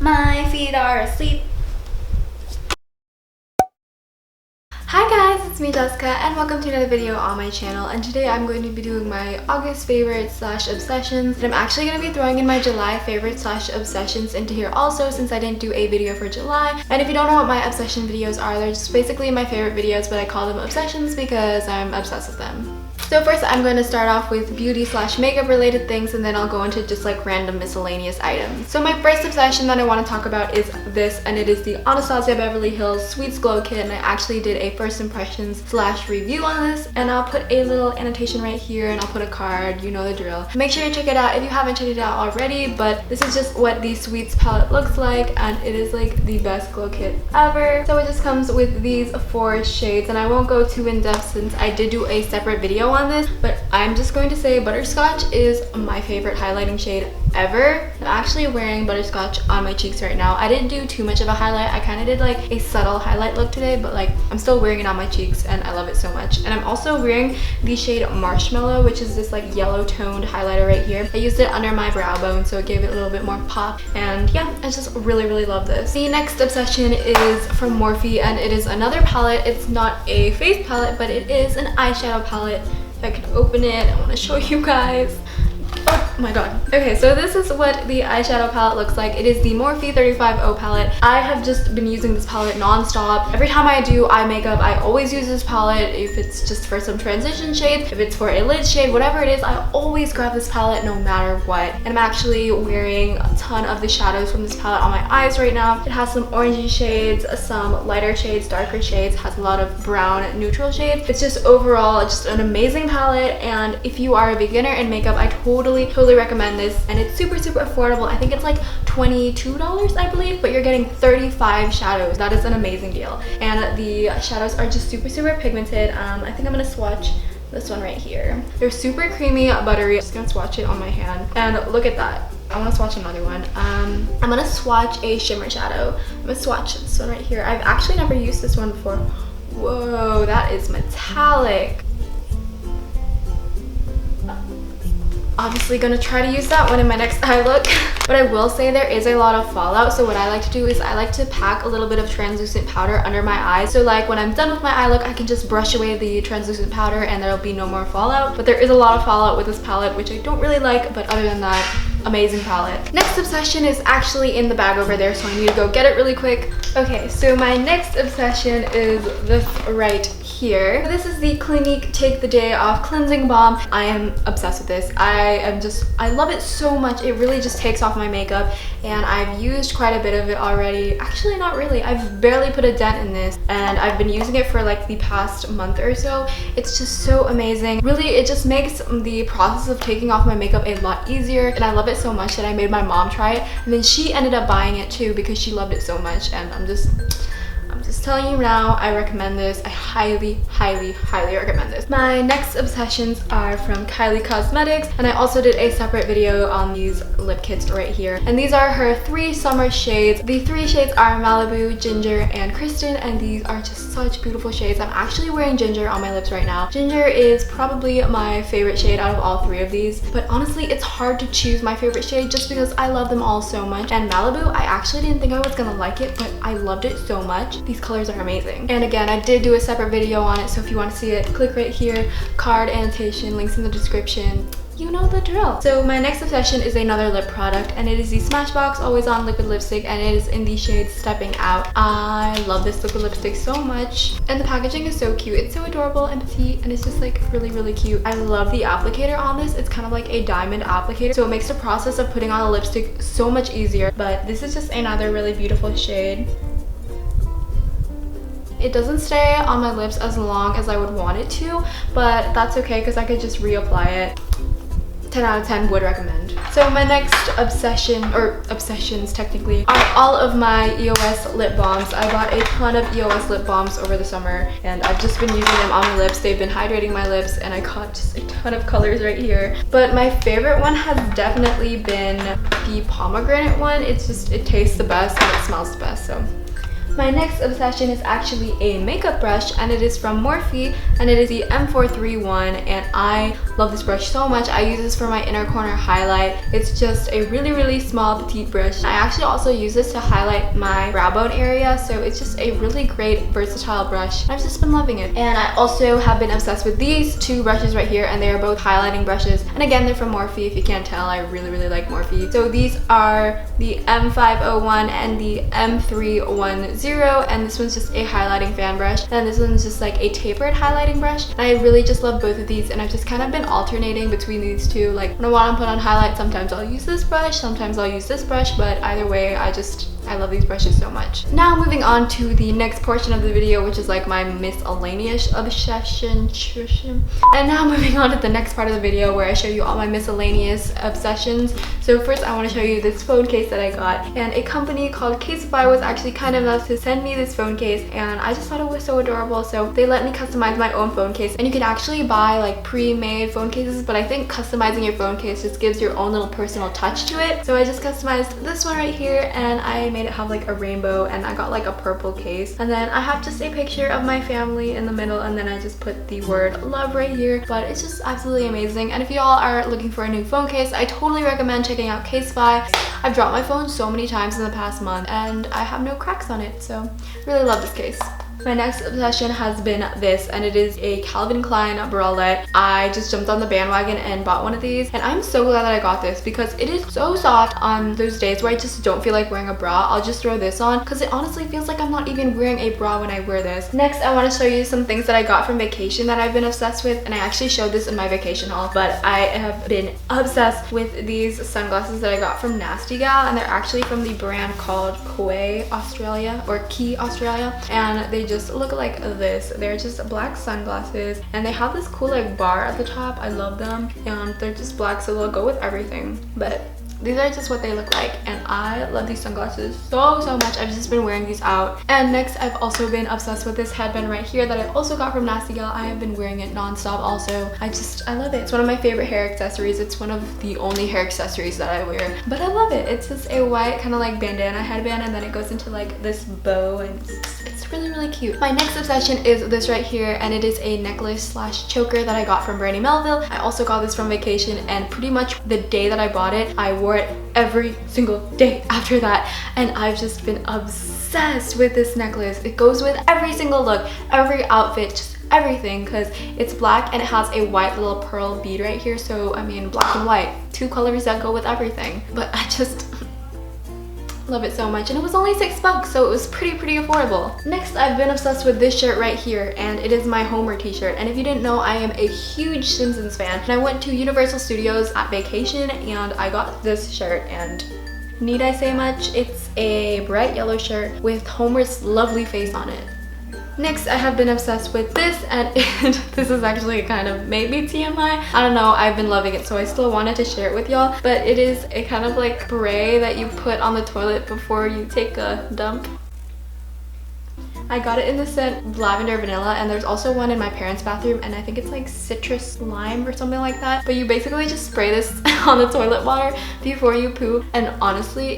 My feet are asleep. Hi guys, it's me Jessica and welcome to another video on my channel, and today I'm going to be doing my August favorites slash obsessions, and I'm actually going to be throwing in my July favorites slash obsessions into here also, since I didn't do a video for July. And if you don't know what my obsession videos are, they're just basically my favorite videos, but I call them obsessions because I'm obsessed with them. So first I'm going to start off with beauty slash makeup related things, and then I'll go into just like random miscellaneous items. So my first obsession that I want to talk about is this, and it is the Anastasia Beverly Hills Sweets Glow Kit, and I actually did a first impressions slash review on this, and I'll put a little annotation right here and I'll put a card, you know the drill. Make sure you check it out if you haven't checked it out already, but this is just what the Sweets palette looks like, and it is like the best glow kit ever. So it just comes with these 4 shades, and I won't go too in depth since I did do a separate video on this, but I'm just going to say Butterscotch is my favorite highlighting shade ever. I'm actually wearing Butterscotch on my cheeks right now. I didn't do too much of a highlight. I kind of did like a subtle highlight look today, but like I'm still wearing it on my cheeks and I love it so much. And I'm also wearing the shade Marshmallow, which is this like yellow toned highlighter right here. I used it under my brow bone, so it gave it a little bit more pop, and yeah, I just really love this. The next obsession is from Morphe, and it is another palette. It's not a face palette, but it is an eyeshadow palette. If I can open it, I want to show you guys. Oh my god. Okay, so this is what the eyeshadow palette looks like. It is the Morphe 35O palette. I have just been using this palette non-stop. Every time I do eye makeup, I always use this palette. If it's just for some transition shades, if it's for a lid shade, whatever it is, I always grab this palette no matter what. And I'm actually wearing a ton of the shadows from this palette on my eyes right now. It has some orangey shades, some lighter shades, darker shades, has a lot of brown neutral shades. It's just overall just an amazing palette, and if you are a beginner in makeup, I totally recommend this, and it's super affordable. I think it's like $22 I believe, but you're getting 35 shadows. That is an amazing deal, and the shadows are just super pigmented. I think I'm gonna swatch this one right here. They're super creamy, buttery. I'm just gonna swatch it on my hand, and look at that. I want to swatch another one. I'm gonna swatch a shimmer shadow. I'm gonna swatch this one right here. I've actually never used this one before. Whoa, that is metallic. Obviously gonna try to use that one in my next eye look. But I will say there is a lot of fallout, so what I like to do is I like to pack a little bit of translucent powder under my eyes, so like when I'm done with my eye look, I can just brush away the translucent powder and there'll be no more fallout. But there is a lot of fallout with this palette, which I don't really like, but other than that, amazing palette. Next obsession is actually in the bag over there, so I need to go get it really quick. Okay, so my next obsession is this right here. This is the Clinique Take the Day Off Cleansing Balm. I am obsessed with this. I love it so much. It really just takes off my makeup, and I've used quite a bit of it already. Actually, not really. I've barely put a dent in this, and I've been using it for like the past month or so. It's just so amazing. Really, it just makes the process of taking off my makeup a lot easier, and I love it so much that I made my mom try it, and then she ended up buying it too because she loved it so much, and I'm just telling you now, I recommend this. I highly recommend this. My next obsessions are from Kylie Cosmetics, and I also did a separate video on these lip kits right here, and these are her 3 summer shades. The 3 shades are Malibu, Ginger, and Kristen, and these are just such beautiful shades. I'm actually wearing Ginger on my lips right now. Ginger is probably my favorite shade out of all 3 of these, but honestly it's hard to choose my favorite shade just because I love them all so much. And Malibu, I actually didn't think I was gonna like it, but I loved it so much. These colors are amazing. And again, I did do a separate video on it, so if you want to see it, click right here. Card, annotation, links in the description. You know the drill. So my next obsession is another lip product, and it is the Smashbox Always On Liquid Lipstick, and it is in the shade Stepping Out. I love this liquid lipstick so much, and the packaging is so cute. It's so adorable and petite, and it's just like really cute. I love the applicator on this. It's kind of like a diamond applicator, so it makes the process of putting on a lipstick so much easier. But this is just another really beautiful shade. It doesn't stay on my lips as long as I would want it to, but that's okay because I could just reapply it. 10 out of 10 would recommend. So my next obsession, or obsessions technically, are all of my EOS lip balms. I bought a ton of EOS lip balms over the summer, and I've just been using them on my lips. They've been hydrating my lips, and I got just a ton of colors right here. But my favorite one has definitely been the pomegranate one. It's just, it tastes the best and it smells the best, so. My next obsession is actually a makeup brush, and it is from Morphe, and it is the M431, and I love this brush so much. I use this for my inner corner highlight. It's just a really small petite brush. I actually also use this to highlight my brow bone area, so it's just a really great versatile brush. I've just been loving it. And I also have been obsessed with these two brushes right here, and they are both highlighting brushes. And again, they're from Morphe. If you can't tell, I really like Morphe. So these are the M501 and the M310, and this one's just a highlighting fan brush, and this one's just like a tapered highlighting brush. And I really just love both of these, and I've just kind of been alternating between these two. Like when I want to put on highlight, sometimes I'll use this brush, sometimes I'll use this brush, but either way, I love these brushes so much. Now moving on to the next portion of the video, which is like my miscellaneous obsession. And now moving on to the next part of the video where I show you all my miscellaneous obsessions. So first I want to show you this phone case that I got, and a company called Caseify was actually kind enough to send me this phone case, and I just thought it was so adorable. So they let me customize my own phone case, and you can actually buy like pre-made phone cases, but I think customizing your phone case just gives your own little personal touch to it. So I just customized this one right here, and I made it have like a rainbow, and I got like a purple case, and then I have just a picture of my family in the middle, and then I just put the word love right here. But it's just absolutely amazing. And if y'all are looking for a new phone case, I totally recommend checking out Caseify. I've dropped my phone so many times in the past month, and I have no cracks on it, so really love this case. My next obsession has been this, and it is a Calvin Klein bralette. I just jumped on the bandwagon and bought one of these, and I'm so glad that I got this because it is so soft on those days where I just don't feel like wearing a bra. I'll just throw this on because it honestly feels like I'm not even wearing a bra when I wear this. Next, I want to show you some things that I got from vacation that I've been obsessed with, and I actually showed this in my vacation haul, but I have been obsessed with these sunglasses that I got from Nasty Gal, and they're actually from the brand called Key Australia, and they just look like this. They're just black sunglasses, and they have this cool like bar at the top. I love them, and they're just black, so they'll go with everything. But these are just what they look like, and I love these sunglasses so much. I've just been wearing these out. And next, I've also been obsessed with this headband right here that I also got from Nasty Gal. I have been wearing it non-stop also. I love it. It's one of my favorite hair accessories. It's one of the only hair accessories that I wear, but I love it. It's just a white kind of like bandana headband, and then it goes into like this bow, and it's really cute. My next obsession is this right here, and it is a necklace slash choker that I got from Brandy Melville. I also got this from vacation, and pretty much the day that I bought it, I wore it every single day after that, and I've just been obsessed with this necklace. It goes with every single look, every outfit, just everything, because it's black and it has a white little pearl bead right here. So I mean, black and white, two colors that go with everything. But I just love it so much, and it was only $6, so it was pretty affordable. Next, I've been obsessed with this shirt right here, and it is my Homer t-shirt. And if you didn't know, I am a huge Simpsons fan, and I went to Universal Studios at vacation, and I got this shirt, and need I say much? It's a bright yellow shirt with Homer's lovely face on it. Next, I have been obsessed with this, and this is actually kind of maybe TMI. I don't know, I've been loving it, so I still wanted to share it with y'all. But it is a kind of like spray that you put on the toilet before you take a dump. I got it in the scent Lavender Vanilla, and there's also one in my parents' bathroom, and I think it's like citrus lime or something like that. But you basically just spray this on the toilet water before you poop, and honestly,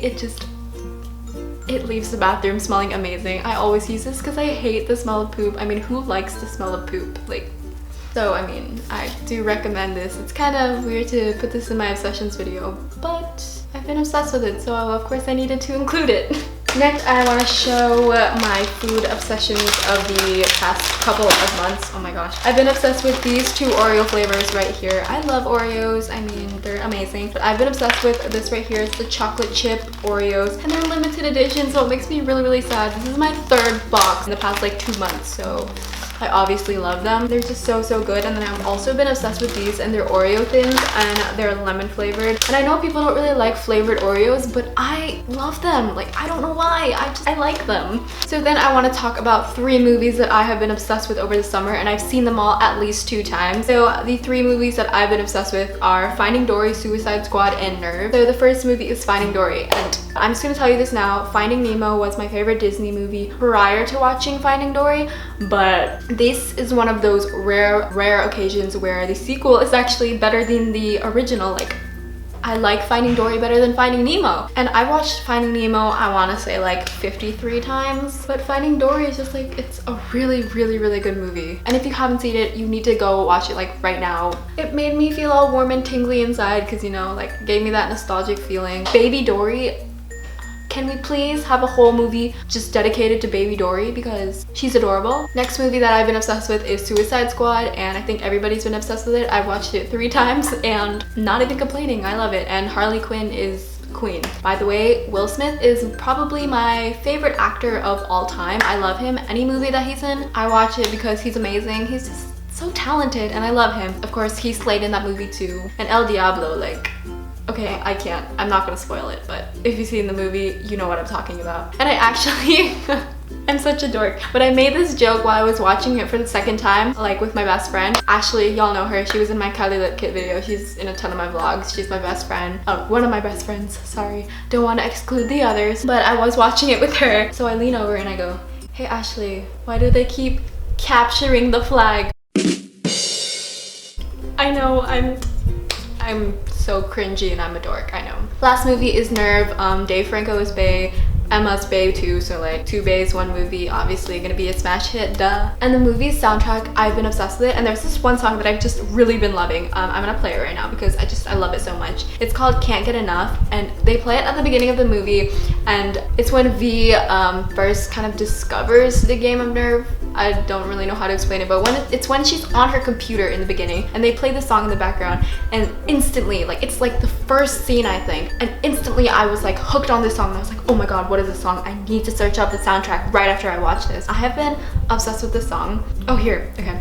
it leaves the bathroom smelling amazing. I always use this because I hate the smell of poop. I mean, who likes the smell of poop? Like, so I mean, I do recommend this. It's kind of weird to put this in my obsessions video, but I've been obsessed with it, so of course I needed to include it. Next, I want to show my food obsessions of the past couple of months. Oh my gosh. I've been obsessed with these two Oreo flavors right here. I love Oreos. I mean, they're amazing. But I've been obsessed with this right here. It's the chocolate chip Oreos, and they're limited edition, so it makes me really sad. This is my third box in the past like 2 months, so I obviously love them. They're just so good. And then I've also been obsessed with these, and they're Oreo thins, and they're lemon flavored. And I know people don't really like flavored Oreos, but I love them. Like, I don't know why. I like them. So then I want to talk about 3 movies that I have been obsessed with over the summer, and I've seen them all at least 2 times. So the 3 movies that I've been obsessed with are Finding Dory, Suicide Squad, and Nerve. So the first movie is Finding Dory, and I'm just gonna tell you this now. Finding Nemo was my favorite Disney movie prior to watching Finding Dory, but this is one of those rare occasions where the sequel is actually better than the original. Like, I like Finding Dory better than Finding Nemo. And I watched Finding Nemo, I want to say like 53 times. But Finding Dory is just like, it's a really, really, really good movie. And if you haven't seen it, you need to go watch it like right now. It made me feel all warm and tingly inside because, you know, like gave me that nostalgic feeling. Baby Dory, can we please have a whole movie just dedicated to Baby Dory because she's adorable. Next movie that I've been obsessed with is Suicide Squad, and I think everybody's been obsessed with it. I've watched it 3 times and not even complaining. I love it. And Harley Quinn is queen. By the way, Will Smith is probably my favorite actor of all time. I love him. Any movie that he's in, I watch it because he's amazing. He's just so talented and I love him. Of course, he slayed in that movie too. And El Diablo, like, okay, I can't. I'm not gonna spoil it, but if you've seen the movie, you know what I'm talking about. And I actually, I'm such a dork, but I made this joke while I was watching it for the 2nd time, like with my best friend. Ashley, y'all know her. She was in my Kylie Lit Kit video. She's in a ton of my vlogs. She's my best friend. One of my best friends, sorry. Don't want to exclude the others, but I was watching it with her. So I lean over and I go, hey Ashley, why do they keep capturing the flag? I know, I'm so cringy and I'm a dork, I know. Last movie is Nerve. Dave Franco is bae. Emma's bae too, so like 2 baes, 1 movie, obviously gonna be a smash hit, duh. And the movie's soundtrack, I've been obsessed with it, and there's this one song that I've just really been loving. I'm gonna play it right now because I love it so much. It's called Can't Get Enough, and they play it at the beginning of the movie, and it's when V first kind of discovers the game of Nerve. I don't really know how to explain it, but it's when she's on her computer in the beginning, and they play the song in the background, and instantly, like it's like the first scene I think, and instantly I was like hooked on this song, and I was like, oh my god, what is this song? I need to search up the soundtrack right after I watch this. I have been obsessed with this song. Oh, here, okay.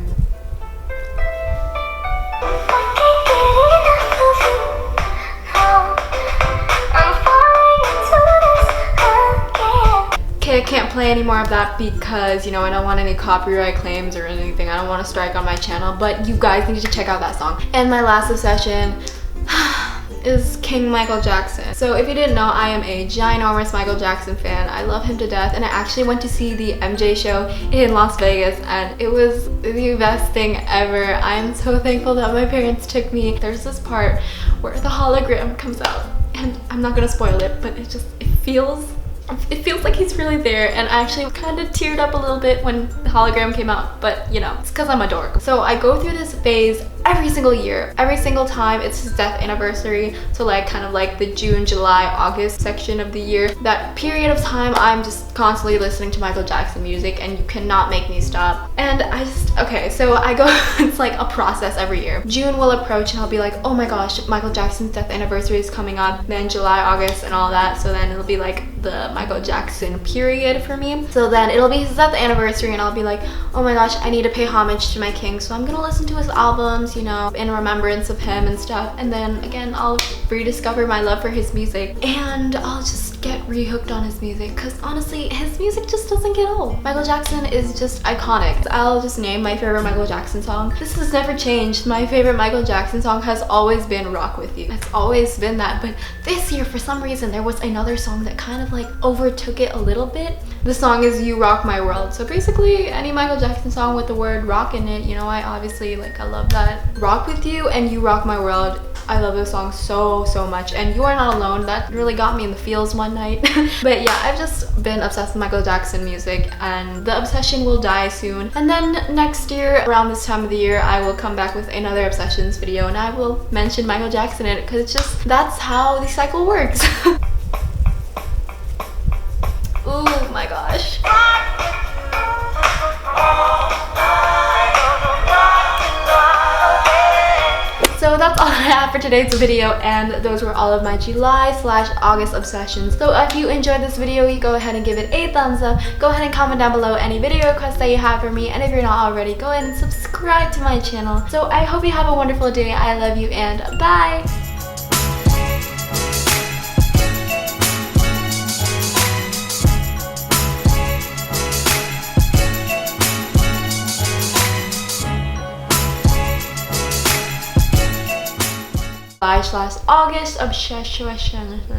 Okay, I can't play any more of that because, you know, I don't want any copyright claims or anything. I don't want to strike on my channel, but you guys need to check out that song. And my last obsession is King Michael Jackson. So if you didn't know, I am a ginormous Michael Jackson fan. I love him to death, and I actually went to see the MJ show in Las Vegas, and it was the best thing ever. I am so thankful that my parents took me. There's this part where the hologram comes out, and I'm not gonna spoil it, but it feels like he's really there, and I actually kind of teared up a little bit when the hologram came out, but you know, it's because I'm a dork. So I go through this phase every single year. Every single time it's his death anniversary, so like kind of like the June, July, August section of the year. That period of time I'm just constantly listening to Michael Jackson music, and you cannot make me stop. And okay, so I go, it's like a process every year. June will approach and I'll be like, oh my gosh, Michael Jackson's death anniversary is coming up. Then July, August and all that, so then it'll be like the Michael Jackson period for me. So then it'll be his death anniversary and I'll be like, oh my gosh, I need to pay homage to my king, so I'm gonna listen to his albums, you know, in remembrance of him and stuff. And then again, I'll rediscover my love for his music, and I'll just get re-hooked on his music because honestly, his music just doesn't get old. Michael Jackson is just iconic. I'll just name my favorite Michael Jackson song. This has never changed. My favorite Michael Jackson song has always been Rock With You. It's always been that, but this year for some reason there was another song that kind of like overtook it a little bit. The song is You Rock My World. So basically any Michael Jackson song with the word rock in it, you know, I obviously like, I love that. Rock With You and You Rock My World, I love those songs so much. And You Are Not Alone, that really got me in the feels one night. But yeah, I've just been obsessed with Michael Jackson music, and the obsession will die soon. And then next year, around this time of the year, I will come back with another obsessions video, and I will mention Michael Jackson in it because it's just, that's how the cycle works. Oh my gosh. So that's all I have for today's video, and those were all of my July/August obsessions. So if you enjoyed this video, you go ahead and give it a thumbs up. Go ahead and comment down below any video requests that you have for me, and if you're not already, go ahead and subscribe to my channel. So I hope you have a wonderful day. I love you, and bye! /August obsession.